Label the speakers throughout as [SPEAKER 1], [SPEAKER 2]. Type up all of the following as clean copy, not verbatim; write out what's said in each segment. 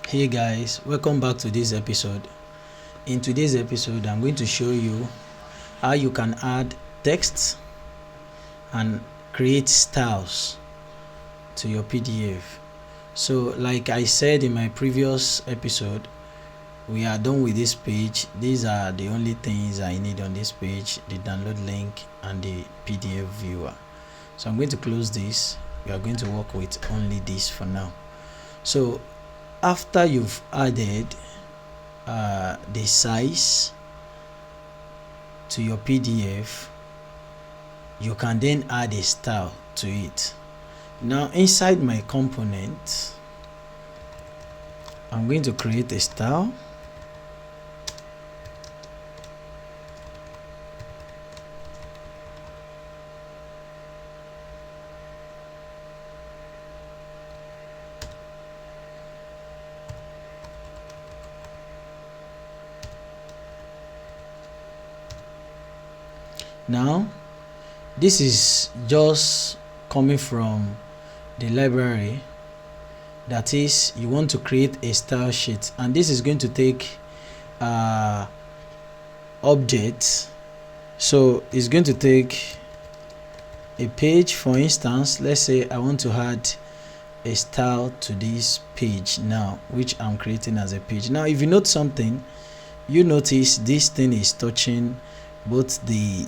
[SPEAKER 1] Hey guys, welcome back to this episode. In today's episode, I'm going to show you how you can add text and create styles to your PDF. So like I said in my previous episode, we are done with this page. These are the only things I need on this page: the download link and the PDF viewer. So I'm going to close this. We are going to work with only this for now. So after you've added the size to your PDF, you can then add a style to it. Now inside my component, I'm going to create a style. Now this is just coming from the library, that is, you want to create a style sheet, and this is going to take objects. So it's going to take a page. For instance, let's say I want to add a style to this page now, which I'm creating as a page. Now if you note something, you notice this thing is touching both the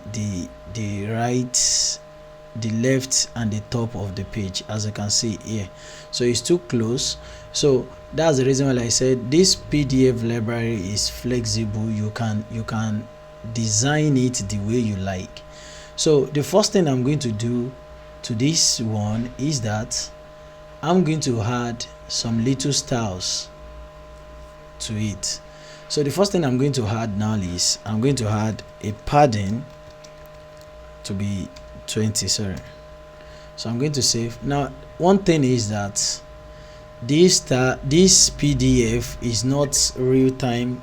[SPEAKER 1] right, the left and the top of the page, as you can see here. So it's too close. So that's the reason why I said this PDF library is flexible. You can design it the way you like. So the first thing I'm going to do to this one is that I'm going to add some little styles to it. So the first thing I'm going to add now is I'm going to add a padding to be 20. So I'm going to save. Now one thing is that this PDF is not real time,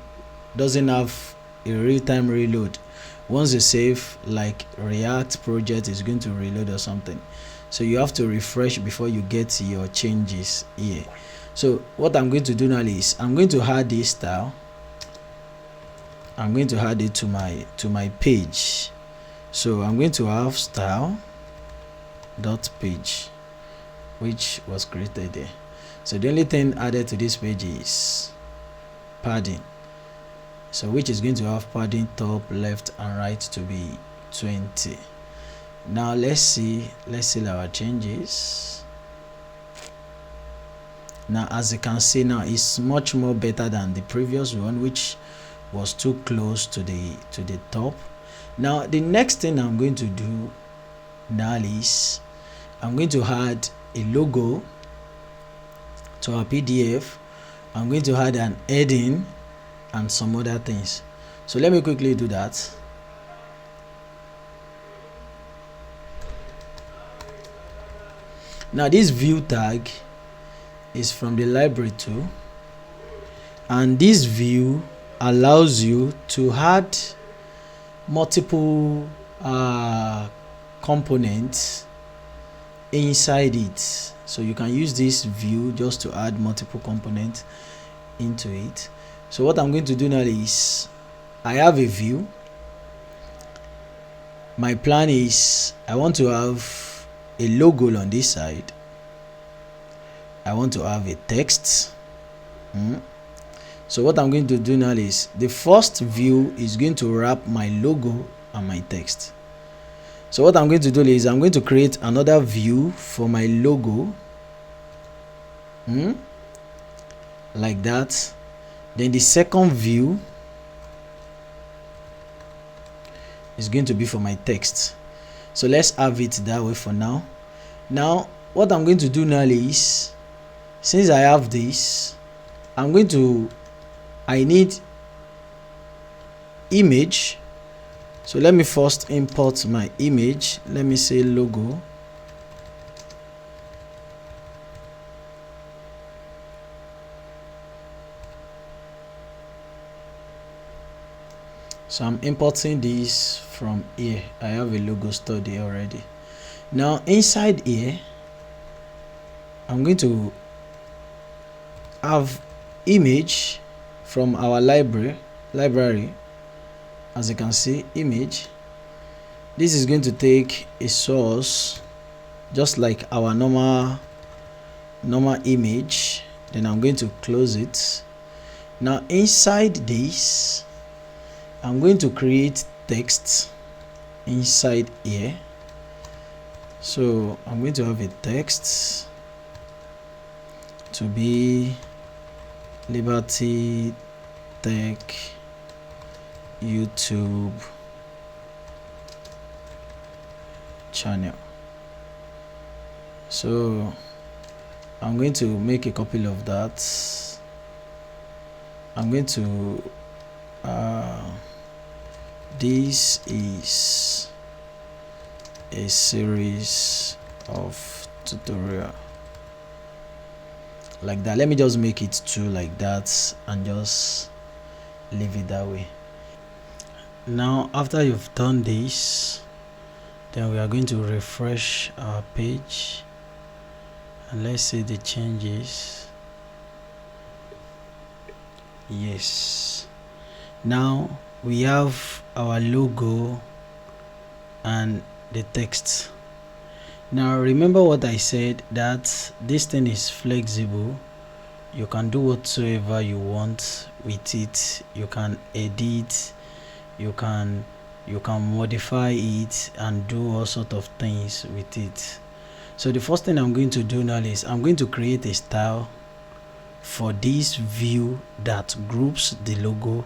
[SPEAKER 1] doesn't have a real-time reload. Once you save, like React project is going to reload or something, so you have to refresh before you get your changes here. So what I'm going to do now is I'm going to add this style. I'm going to add it to my page. So I'm going to have style dot page, which was created there. So the only thing added to this page is padding, so which is going to have padding top, left and right to be 20. Now let's see our changes. Now as you can see, now it's much more better than the previous one, which was too close to the top. Now the next thing I'm going to do now is I'm going to add a logo to our PDF. I'm going to add an heading and some other things. So let me quickly do that. Now this view tag is from the library too, and this view allows you to add multiple components inside it. So you can use this view just to add multiple components into it. So what I'm going to do now is I have a view. My plan is I want to have a logo on this side. I want to have a text. So what I'm going to do now is the first view is going to wrap my logo and my text. So what I'm going to do is I'm going to create another view for my logo, like that. Then the second view is going to be for my text. So let's have it that way for now. Now what I'm going to do now is, since I have this, I need image. So let me first import my image. Let me say logo. So I'm importing this from here. I have a logo stored here already. Now inside here, I'm going to have image from our library, as you can see, image. This is going to take a source just like our normal image. Then I'm going to close it. Now inside this, I'm going to create text inside here. So I'm going to have a text to be Liberty Tech YouTube channel. So I'm going to make a copy of that. I'm going to this is a series of tutorial, like that. Let me just make it 2 like that and just leave it that way. Now after you've done this, then we are going to refresh our page, and let's see the changes. Yes, now we have our logo and the text. Now remember what I said, that this thing is flexible. You can do whatsoever you want with it. You can edit, you can modify it and do all sort of things with it. So the first thing I'm going to do now is I'm going to create a style for this view that groups the logo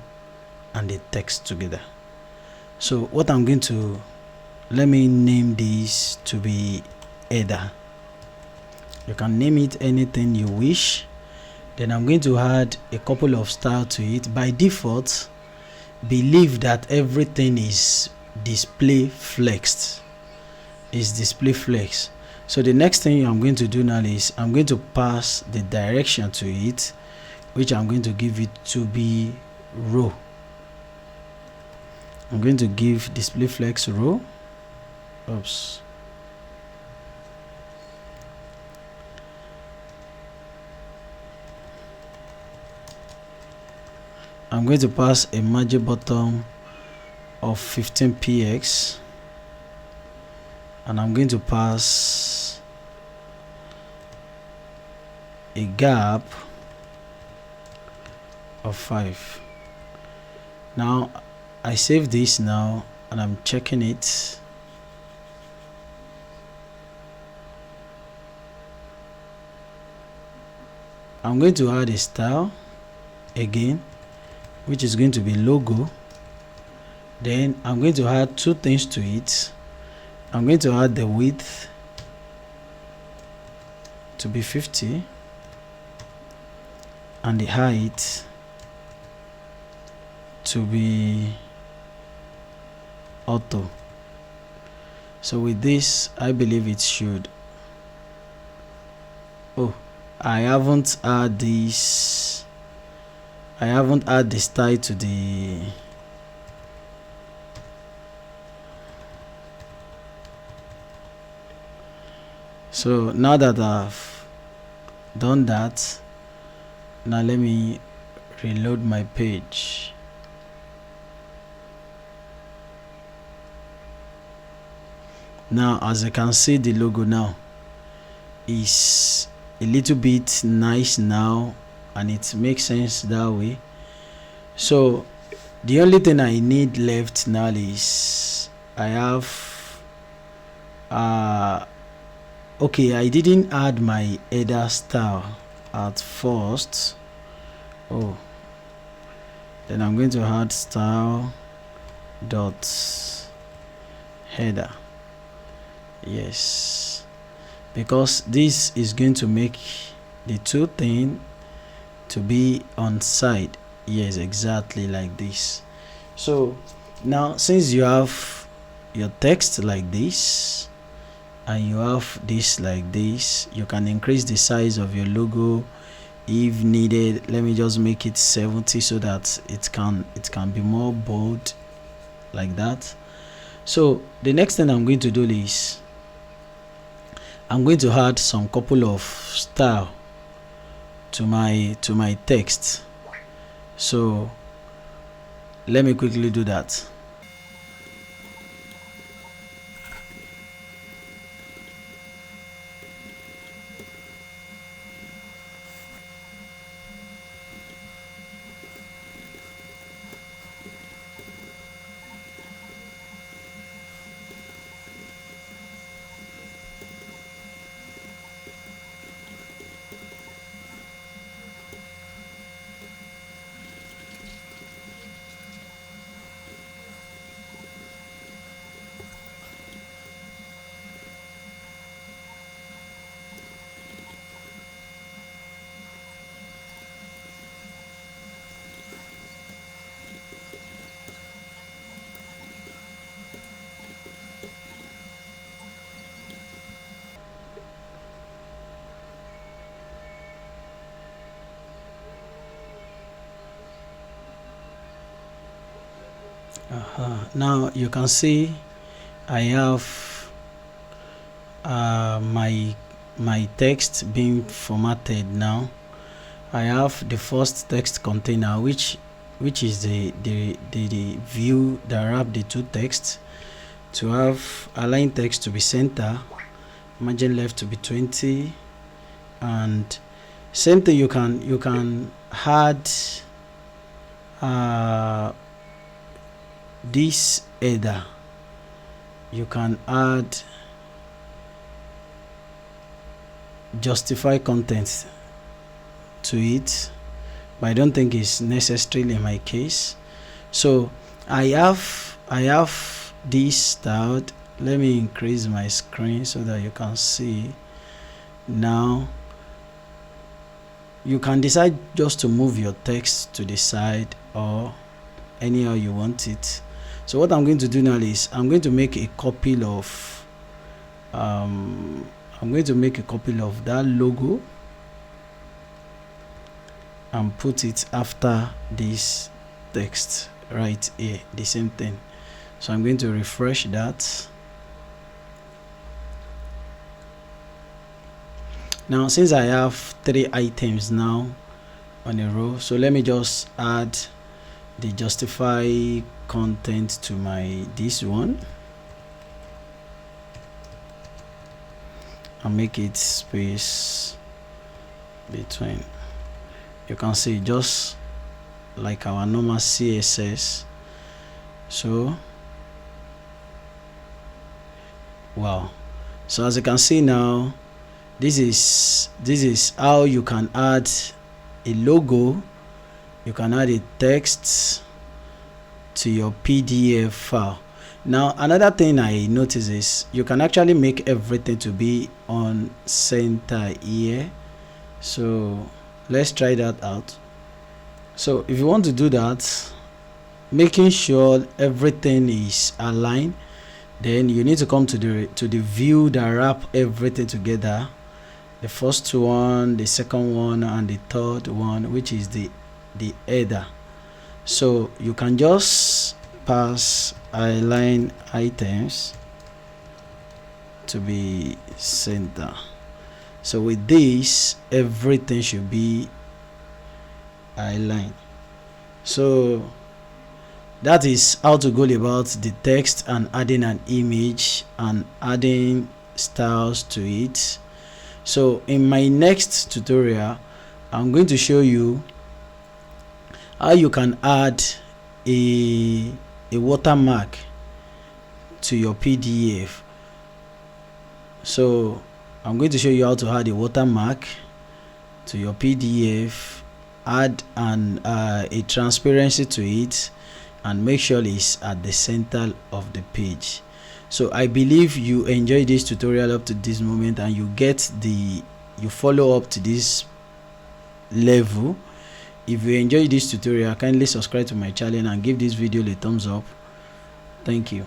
[SPEAKER 1] and the text together. So what I'm going to, let me name this to be header. You can name it anything you wish. Then I'm going to add a couple of styles to it. By default, believe that everything is display flexed. So the next thing I'm going to do now is I'm going to pass the direction to it, which I'm going to give it to be row. I'm going to give display flex row. Oops. I'm going to pass a margin bottom of 15px, and I'm going to pass a gap of 5. Now I save this now and I'm checking it. I'm going to add a style again, which is going to be logo. Then I'm going to add 2 things to it. I'm going to add the width to be 50 and the height to be auto. So with this, I believe it should. Oh, I haven't add this. I haven't add the style to the so now that I've done that, now let me reload my page. Now as you can see, the logo now is a little bit nice now, and it makes sense that way. So the only thing I need left now is I have okay, I didn't add my header style at first. Oh, then I'm going to add style dot header. Yes, because this is going to make the 2 things to be on side. Yes, exactly like this. So now since you have your text like this and you have this like this, you can increase the size of your logo if needed. Let me just make it 70 so that it can be more bold like that. So the next thing I'm going to do is I'm going to add some couple of style to my text. So let me quickly do that. Now you can see I have my text being formatted. Now I have the first text container, which is the view that wrap the two texts, to have align text to be center, margin left to be 20, and same thing you can add this header. You can add justify content to it, but I don't think it's necessary in my case. So I have this styled. Let me increase my screen so that you can see. Now you can decide just to move your text to the side or anyhow you want it. So what I'm going to do now is I'm going to make a copy of that logo and put it after this text right here, the same thing. So I'm going to refresh that. Now since I have 3 items now on a row, so let me just add the justify content to this one and make it space between. You can see just like our normal CSS. So wow, so as you can see now, this is how you can add a logo. You can add a text to your PDF file. Now another thing I notice is you can actually make everything to be on center here. So let's try that out. So if you want to do that, making sure everything is aligned, then you need to come to the view that wrap everything together. The first one, the second one, and the third one, which is the header. So you can just pass align items to be center. So with this, everything should be aligned. So that is how to go about the text and adding an image and adding styles to it. So in my next tutorial, I'm going to show you how you can add a watermark to your PDF. So I'm going to show you how to add a watermark to your PDF, add a transparency to it, and make sure it's at the center of the page. So I believe you enjoyed this tutorial up to this moment and you follow up to this level. If you enjoyed this tutorial, kindly subscribe to my channel and give this video a thumbs up. Thank you.